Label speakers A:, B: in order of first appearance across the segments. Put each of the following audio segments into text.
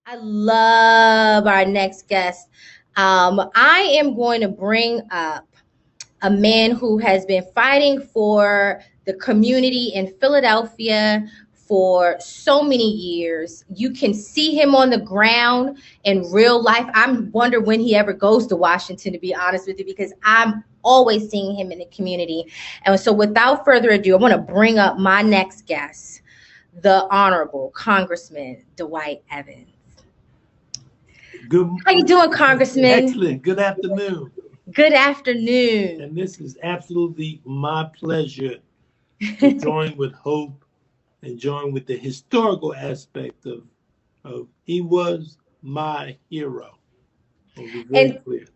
A: I love our next guest. I am going to bring up a man who has been fighting for the community in Philadelphia for so many years. You can see him on the ground in real life. I wonder when he ever goes to Washington, to be honest with you, because I'm always seeing him in the community. And so without further ado, I want to bring up my next guest, the Honorable Congressman Dwight Evans.
B: Good.
A: How you doing, Congressman?
B: Excellent. Good afternoon.
A: Good afternoon.
B: And this is absolutely my pleasure to join with Hope and join with the historical aspect of he was my hero. I'll be very clear.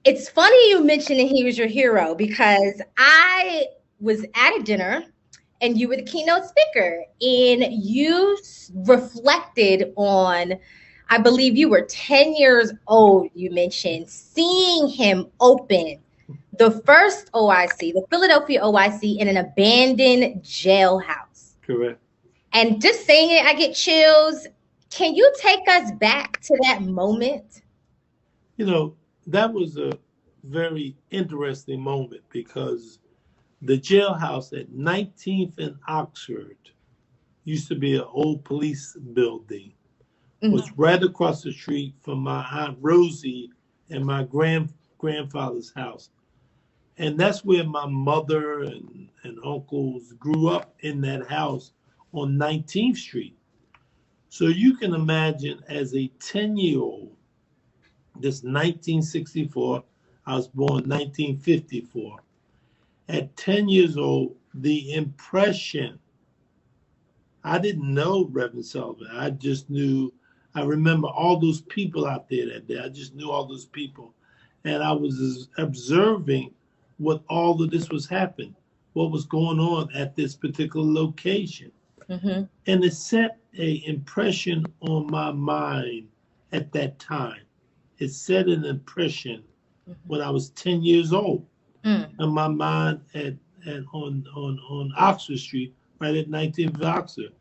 A: It's funny you mentioning he was your hero because I was at a dinner and you were the keynote speaker and you reflected on, I believe you were 10 years old, you mentioned, seeing him open the first OIC, the Philadelphia OIC, in an abandoned jailhouse.
B: Correct.
A: And just saying it, I get chills. Can you take us back to that moment?
B: You know, that was a very interesting moment because the jailhouse at 19th and Oxford used to be an old police building. Was right across the street from my Aunt Rosie and my grandfather's house. And that's where my mother and uncles grew up, in that house on 19th Street. So you can imagine, as a 10-year-old, this 1964, I was born 1954. At 10 years old, the impression, I didn't know Reverend Sullivan. I just knew, I remember all those people out there that day. I just knew all those people. And I was observing what all of this was happening, what was going on at this particular location. And it set an impression on my mind at that time. It set an impression when I was 10 years old in my mind on Oxford Street, right at 19th Oxford.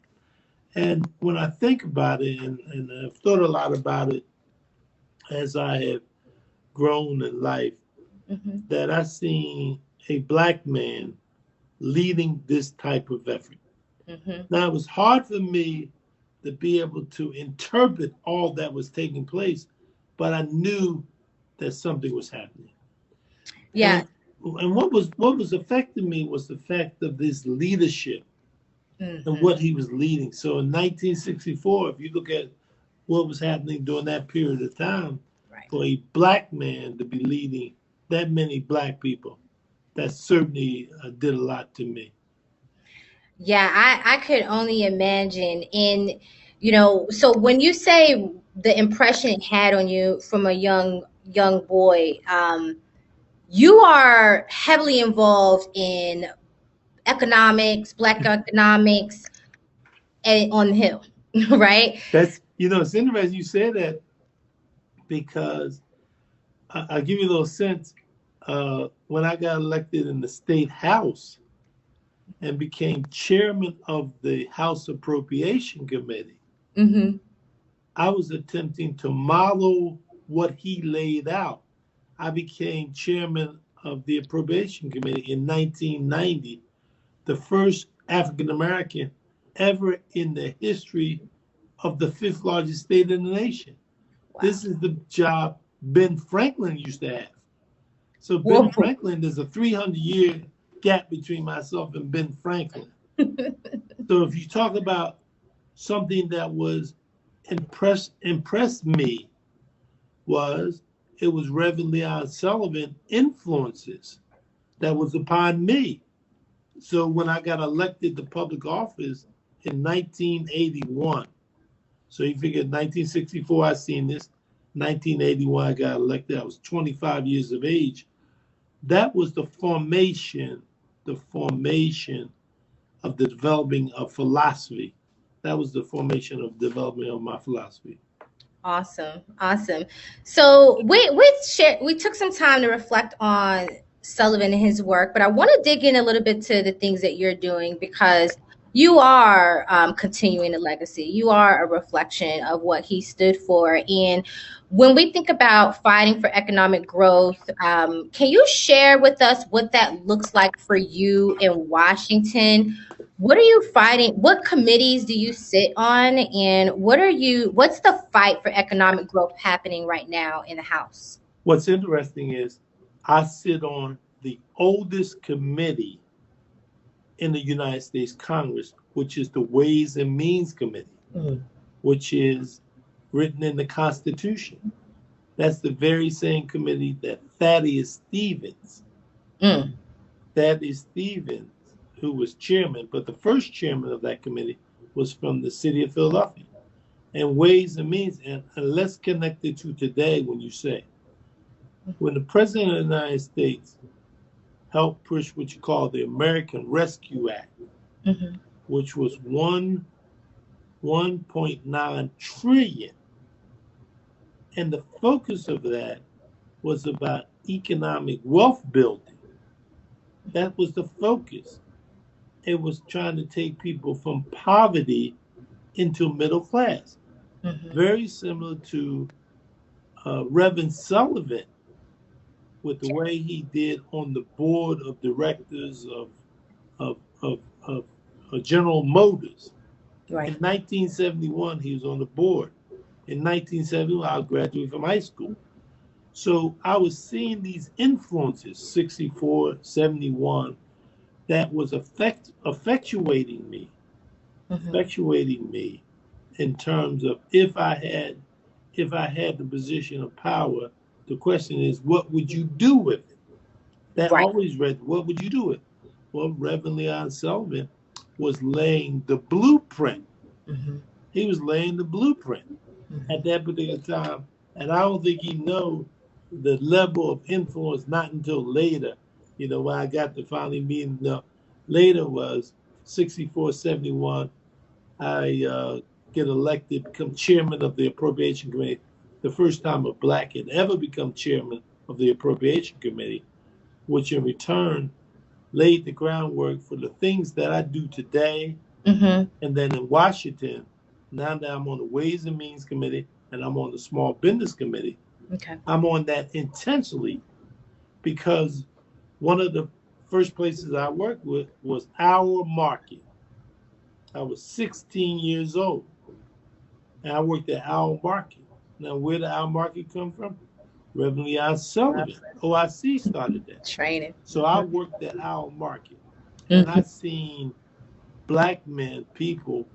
B: And when I think about it, and I've thought a lot about it as I have grown in life, that I've seen a Black man leading this type of effort. Now, it was hard for me to be able to interpret all that was taking place, but I knew that something was happening.
A: Yeah.
B: And what was affecting me was the fact of this leadership and what he was leading. So in 1964, if you look at what was happening during that period of time, for a Black man to be leading that many Black people, that certainly did a lot to me.
A: Yeah, I could only imagine. And, you know, so when you say the impression it had on you from a young boy, you are heavily involved in economics, Black economics, and on the Hill, right?
B: That's, it's interesting you say that because I'll give you a little sense. When I got elected in the state house and became chairman of the House Appropriation Committee, I was attempting to model what he laid out. I became chairman of the Appropriation Committee in 1990, the first African American ever in the history of the fifth largest state in the nation. Wow. This is the job Ben Franklin used to have. So Ben Franklin, there's a 300-year gap between myself and Ben Franklin. So if you talk about something that was impressed me, it was Reverend Leon Sullivan influences that was upon me. So when I got elected to public office in 1981, so you figure 1964 I seen this, 1981 I got elected. I was 25 years of age. That was the formation of the developing of philosophy. That was the formation of development of my philosophy.
A: Awesome. So we took some time to reflect on Sullivan and his work, but I want to dig in a little bit to the things that you're doing because you are continuing the legacy. You are a reflection of what he stood for. And when we think about fighting for economic growth, can you share with us what that looks like for you in Washington? What are you fighting? What committees do you sit on? And what's the fight for economic growth happening right now in the House?
B: What's interesting is I sit on the oldest committee in the United States Congress, which is the Ways and Means Committee, which is written in the Constitution. That's the very same committee that Thaddeus Stevens, who was chairman, but the first chairman of that committee was from the city of Philadelphia. And Ways and Means, and let's connect it to today when you say, when the President of the United States helped push what you call the American Rescue Act, which was 1.9 trillion. And the focus of that was about economic wealth building. That was the focus. It was trying to take people from poverty into middle class. Very similar to Reverend Sullivan, with the way he did on the board of directors of General Motors.
A: Right.
B: In 1971, he was on the board. In 1971, I graduated from high school. So I was seeing these influences, 64, 71, that was effectuating me in terms of if I had the position of power, the question is, what would you do with it? That always read, what would you do with it? Well, Reverend Leon Sullivan was laying the blueprint. He was laying the blueprint at that particular time. And I don't think he knew the level of influence, not until later, when I got to finally meet him. Later was 64, 71. I get elected, become chairman of the Appropriation Committee, the first time a black had ever become chairman of the Appropriation Committee, which in return laid the groundwork for the things that I do today. And then in Washington, now that I'm on the Ways and Means Committee and I'm on the Small Business Committee, I'm on that intentionally because one of the first places I worked with was Our Market. I was 16 years old, and I worked at Our Market. Now, where did Our Market come from? Reverend Leon Sullivan, OIC started that.
A: Training.
B: So I worked at Our Market, and I seen black men, people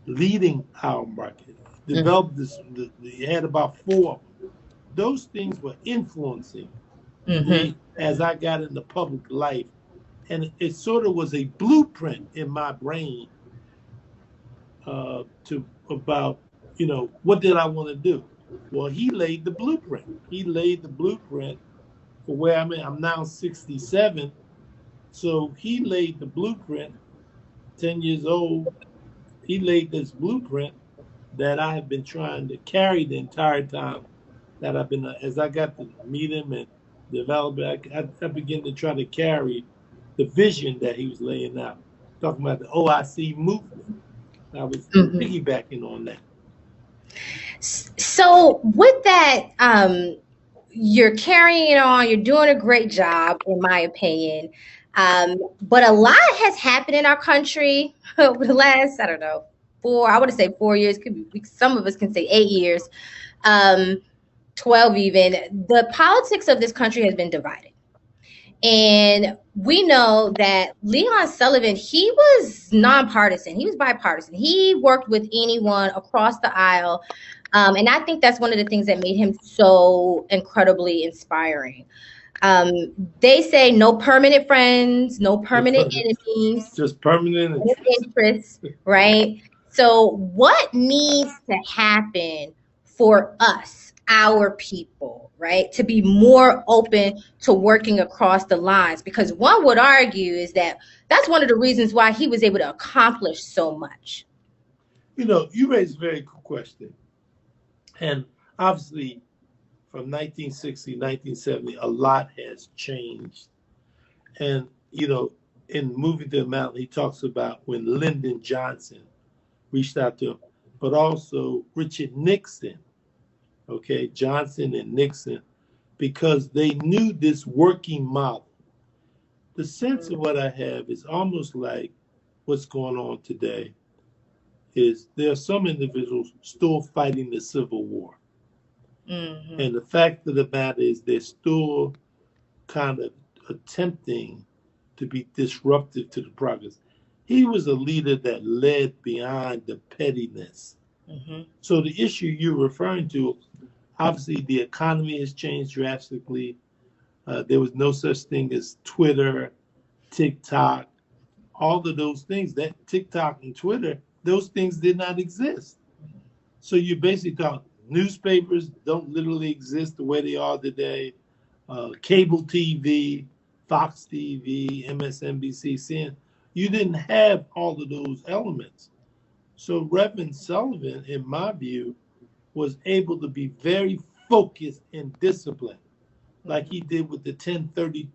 B: leading Our Market, developed this. They had about 4 of them. Those things were influencing me as I got into public life, and it sort of was a blueprint in my brain to about what did I want to do. Well, he laid the blueprint. He laid the blueprint for where I'm at. I'm now 67, so he laid the blueprint. 10 years old, he laid this blueprint that I have been trying to carry the entire time that I've been, as I got to meet him and develop it, I began to try to carry the vision that he was laying out, talking about the OIC movement. I was piggybacking on that.
A: So with that, you're carrying it on. You're doing a great job, in my opinion. But a lot has happened in our country over the last, I don't know, I want to say 4 years. Could be, some of us can say 8 years, 12 even. The politics of this country has been divided. And we know that Leon Sullivan, he was nonpartisan. He was bipartisan. He worked with anyone across the aisle. And I think that's one of the things that made him so incredibly inspiring. They say no permanent friends, no permanent enemies,
B: just permanent
A: interests, right? So what needs to happen for us, our people, right, to be more open to working across the lines? Because one would argue is that that's one of the reasons why he was able to accomplish so much.
B: You raised a very good question. And obviously, from 1960, 1970, a lot has changed. And, in Moving to the Mountain, he talks about when Lyndon Johnson reached out to him, but also Richard Nixon, okay, Johnson and Nixon, because they knew this working model. The sense of what I have is almost like what's going on today is there are some individuals still fighting the Civil War.
A: Mm-hmm.
B: And the fact of the matter is they're still kind of attempting to be disruptive to the progress. He was a leader that led beyond the pettiness.
A: Mm-hmm.
B: So the issue you're referring to, obviously the economy has changed drastically. There was no such thing as Twitter, TikTok, all of those things. That TikTok and Twitter, those things did not exist. So you basically talk newspapers don't literally exist the way they are today. Cable TV, Fox TV, MSNBC, CNN, you didn't have all of those elements. So Reverend Sullivan, in my view, was able to be very focused and disciplined, like he did with the 1030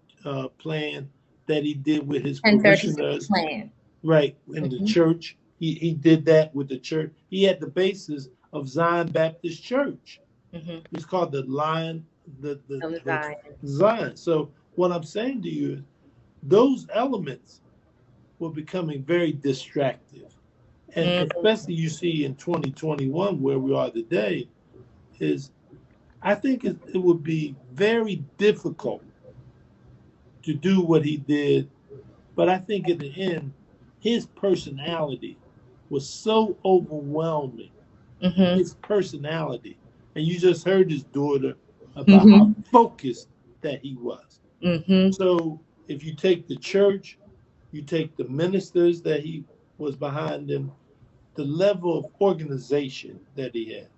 B: plan, that he did with his
A: 1036
B: parishioners,
A: plan.
B: right, in the church. He did that with the church. He had the basis of Zion Baptist Church. It's called the Lion, the
A: Zion.
B: Zion. So what I'm saying to you is those elements were becoming very distractive. And especially you see in 2021 where we are today, is I think it would be very difficult to do what he did. But I think in the end, his personality was so overwhelming. His personality. And you just heard his daughter about how focused that he was. So if you take the church, you take the ministers that he was behind him, the level of organization that he had.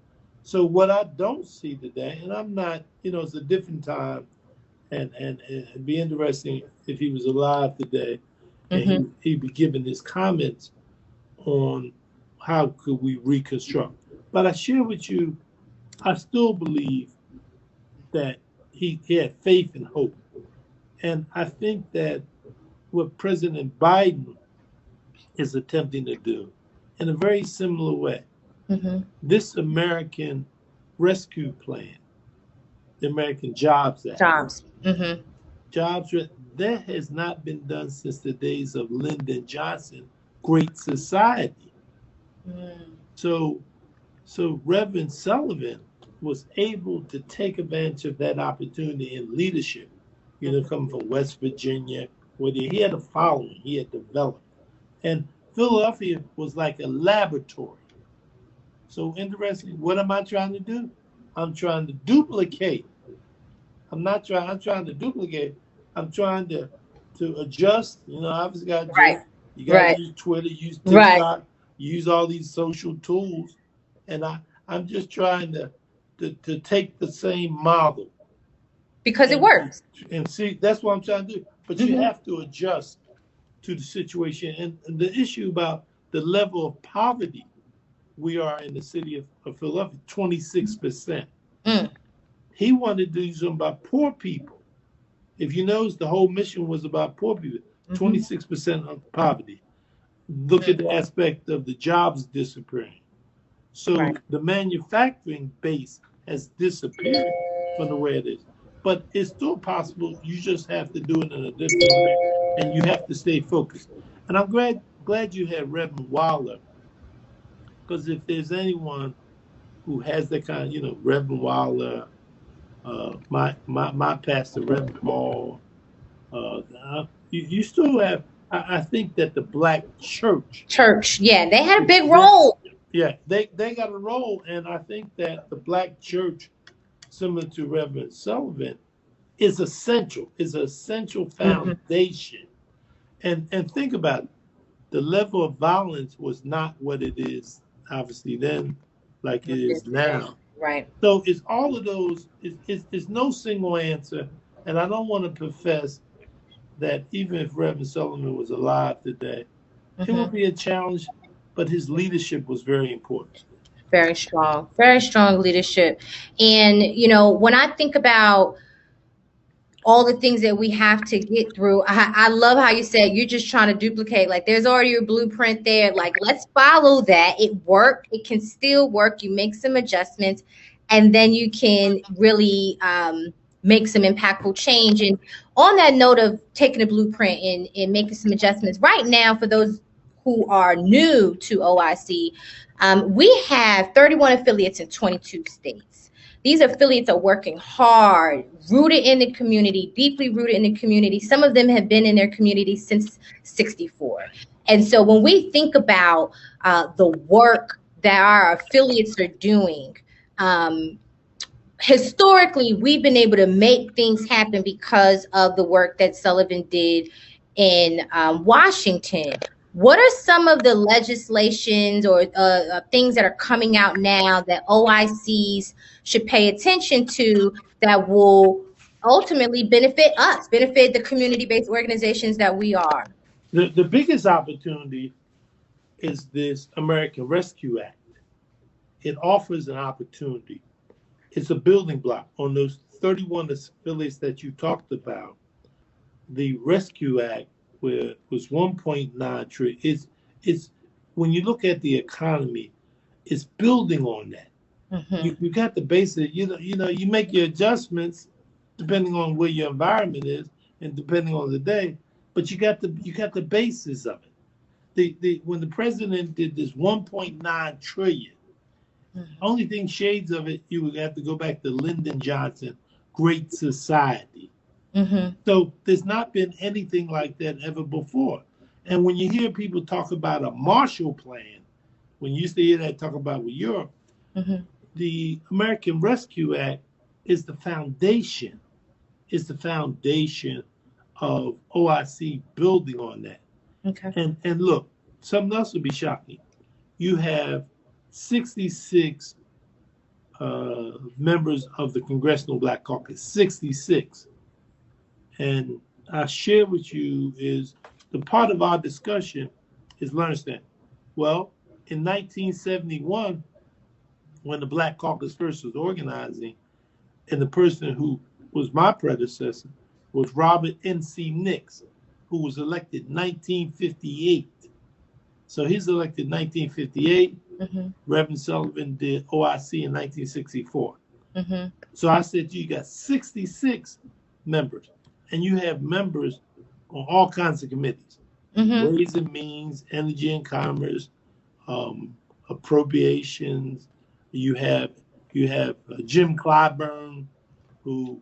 B: So what I don't see today, and I'm not, it's a different time, and it'd be interesting if he was alive today, and he'd be giving his comments on how could we reconstruct. But I share with you, I still believe that he had faith and hope. And I think that what President Biden is attempting to do in a very similar way, this American Rescue Plan, the American Jobs Act, jobs that has not been done since the days of Lyndon Johnson, Great Society. So Reverend Sullivan was able to take advantage of that opportunity in leadership, coming from West Virginia, where he had a following, he had developed. And Philadelphia was like a laboratory. So interesting, what am I trying to do? I'm trying to duplicate. I'm trying to duplicate. I'm trying to adjust. Obviously got to adjust. You got to use Twitter, use TikTok, use all these social tools. And I'm just trying to take the same model.
A: Because it works.
B: And see, that's what I'm trying to do. But you have to adjust to the situation. And the issue about the level of poverty we are in the city of Philadelphia, 26%. He wanted to do something about poor people. If you notice, the whole mission was about poor people, 26% of poverty. Look at the aspect of the jobs disappearing. So the manufacturing base has disappeared from the way it is. But it's still possible. You just have to do it in a different way, and you have to stay focused. And I'm glad you had Reverend Wilder, because if there's anyone who has that kind of, Reverend Wilder, my pastor, Reverend Paul, you still have. I think that the Black church,
A: yeah, they had a big role.
B: Yeah, they got a role, and I think that the Black church, similar to Reverend Sullivan, is essential. Is an essential foundation. And think about it. The level of violence was not what it is, obviously, then, like it is now.
A: Right.
B: So it's all of those. It's no single answer, and I don't want to profess that even if Reverend Sullivan was alive today, it would be a challenge. But his leadership was very important.
A: Very strong leadership. And, when I think about all the things that we have to get through. I love how you said you're just trying to duplicate. Like there's already a blueprint there. Like let's follow that. It worked. It can still work. You make some adjustments, and then you can really make some impactful change. And on that note of taking a blueprint and making some adjustments, right now for those who are new to OIC, we have 31 affiliates in 22 states. These affiliates are working hard, rooted in the community, deeply rooted in the community. Some of them have been in their community since 64. And so when we think about the work that our affiliates are doing, historically, we've been able to make things happen because of the work that Sullivan did in Washington. What are some of the legislations or things that are coming out now that OICs should pay attention to that will ultimately benefit us, benefit the community-based organizations that we are?
B: The biggest opportunity is this American Rescue Act. It offers an opportunity. It's a building block on those 31 affiliates that you talked about. The Rescue Act was 1.9 trillion. It's when you look at the economy, it's building on that. You got the basic. You make your adjustments depending on where your environment is and depending on the day. But you got the basis of it. When the president did this 1.9 trillion. Only thing shades of it, you would have to go back to Lyndon Johnson, Great Society. So there's not been anything like that ever before. And when you hear people talk about a Marshall Plan, when you used to hear that talk about with Europe, the American Rescue Act is the foundation. Is the foundation of OIC building on that.
A: Okay.
B: And look, something else would be shocking. You have 66 members of the Congressional Black Caucus, 66. And I share with you is the part of our discussion is learn that. Well, in 1971, when the Black Caucus first was organizing, and the person who was my predecessor was Robert N.C. Nix, who was elected 1958. So he's elected 1958. Reverend Sullivan did OIC in 1964. So I said, you got 66 members, and you have members on all kinds of committees: Ways and Means, Energy and Commerce, Appropriations. You have Jim Clyburn, who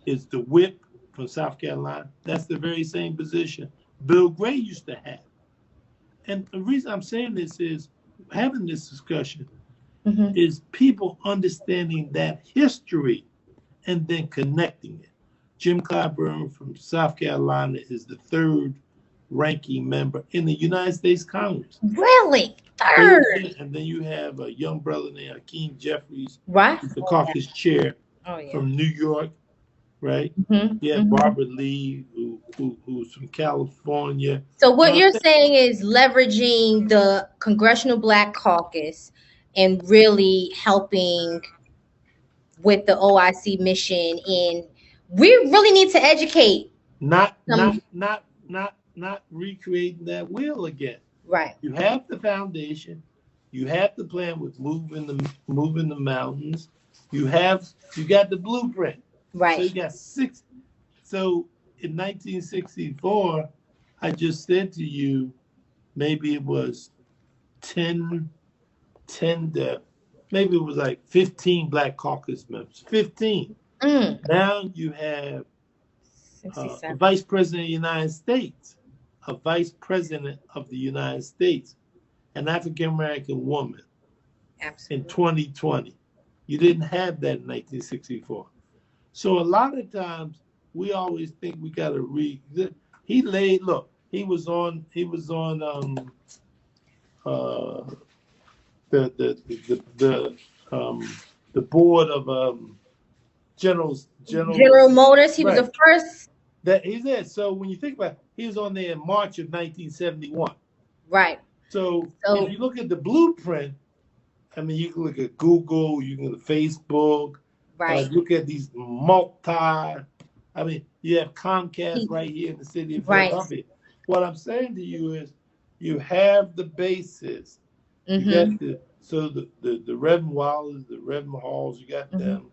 B: is the whip from South Carolina. That's the very same position Bill Gray used to have. And the reason I'm saying this is having this discussion is people understanding that history and then connecting it. Jim Clyburn from South Carolina is the third ranking member in the United States Congress.
A: Third.
B: And then you have a young brother named Hakeem Jeffries,
A: Who's
B: the caucus chair from New York, right? Barbara Lee, who's from California.
A: So what you're saying is leveraging the Congressional Black Caucus and really helping with the OIC mission. And we really need to educate.
B: Not recreating that wheel again.
A: Right.
B: You have the foundation. You have the plan with moving the mountains. You got the blueprint.
A: Right.
B: So you got 6. So in 1964, I just said to you, maybe it was 10 to maybe it was like 15 Black Caucus members. 15. Now you have a vice president of the United States, a vice president of the United States, an African American woman.
A: Absolutely.
B: In 2020. You didn't have that in 1964. So a lot of times we always think we got to read. He was on the board of General
A: Motors. He was the first.
B: That he's there. So when you think about it, he was on there in March of 1971.
A: Right.
B: So if you look at the blueprint, I mean, you can look at Google, you can look at Facebook,
A: right?
B: Look at these I mean, you have Comcast right here in the city of
A: Right.
B: Philadelphia. What I'm saying to you is, you have the basis. You got
A: Mm-hmm.
B: the Reverend Wallers, the Reverend Halls, you got
A: Mm-hmm.
B: them.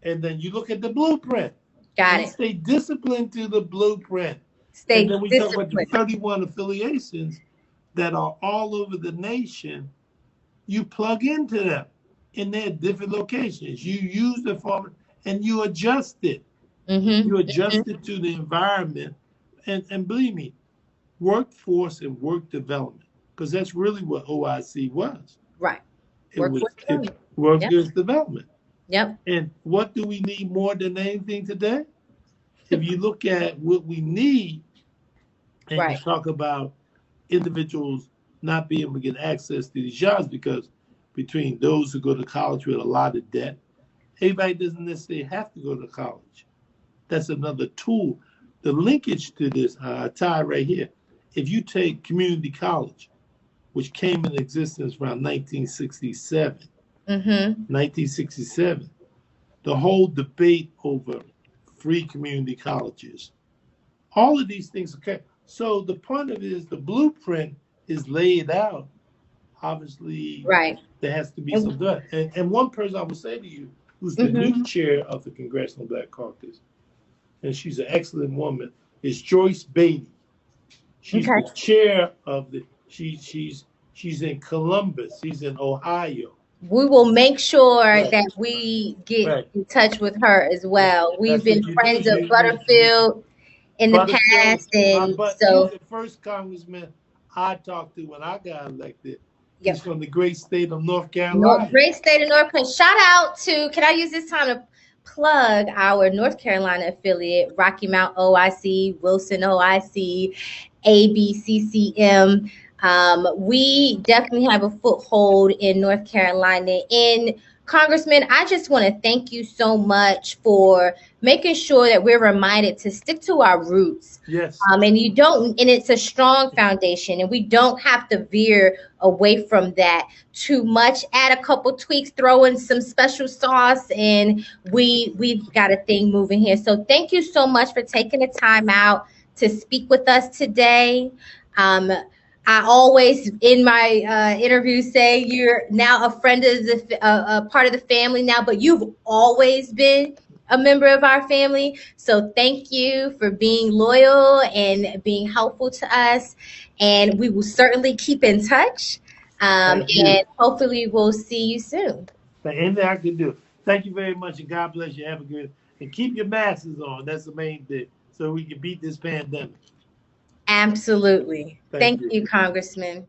B: And then you look at the blueprint
A: Got
B: and
A: it.
B: stay disciplined to the blueprint. And
A: Stay
B: then we talk about the
A: disciplined.
B: 31 affiliations that are all over the nation. You plug into them in their different locations. You use the format and you adjust it.
A: Mm-hmm.
B: You adjust
A: Mm-hmm.
B: it to the environment. And believe me, workforce and work development, because that's really what OIC was.
A: Right.
B: It was
A: Workforce development. Yep.
B: workforce development.
A: Yep.
B: And what do we need more than anything today? If you look at what we need, and you
A: Right.
B: talk about individuals not being able to get access to these jobs, because between those who go to college with a lot of debt, everybody doesn't necessarily have to go to college. That's another tool. The linkage to this, tie right here. If you take community college, which came into existence around 1967,
A: Mm-hmm.
B: 1967, the whole debate over free community colleges, all of these things. Okay, so the point of it is the blueprint is laid out. Obviously,
A: Right.
B: there has to be
A: And,
B: some done. And one person I will say to you, who's the
A: mm-hmm.
B: new chair of the Congressional Black Caucus, and she's an excellent woman, is Joyce Beatty. She's
A: Okay.
B: the chair of the. She's in Columbus. She's in Ohio.
A: We will make sure
B: Right.
A: that we get
B: Right.
A: in touch with her as
B: Right.
A: well. We've
B: That's
A: been
B: what you do.
A: friends of
B: You
A: Butterfield in the
B: Butterfield,
A: past, and
B: but he's
A: so
B: the first congressman I talked to when I got elected. He's
A: yep.
B: from the great state of North
A: North,
B: Carolina.
A: great state of North Carolina. Shout out to, can I use this time to plug our North Carolina affiliate, Rocky Mount OIC, Wilson OIC, ABCCM. We definitely have a foothold in North Carolina. And Congressman, I just want to thank you so much for making sure that we're reminded to stick to our roots.
B: Yes.
A: And you don't, and it's a strong foundation, and we don't have to veer away from that too much. Add a couple tweaks, throw in some special sauce, and we've got a thing moving here. So thank you so much for taking the time out to speak with us today. I always in my interviews say you're now a friend of the a part of the family now, but you've always been a member of our family. So thank you for being loyal and being helpful to us. And we will certainly keep in touch. And hopefully we'll see you soon.
B: Anything I can do. Thank you very much, and God bless you. Have a good, and keep your masks on. That's the main thing, so we can beat this pandemic.
A: Absolutely.
B: Thank
A: Thank
B: you.
A: you, Congressman.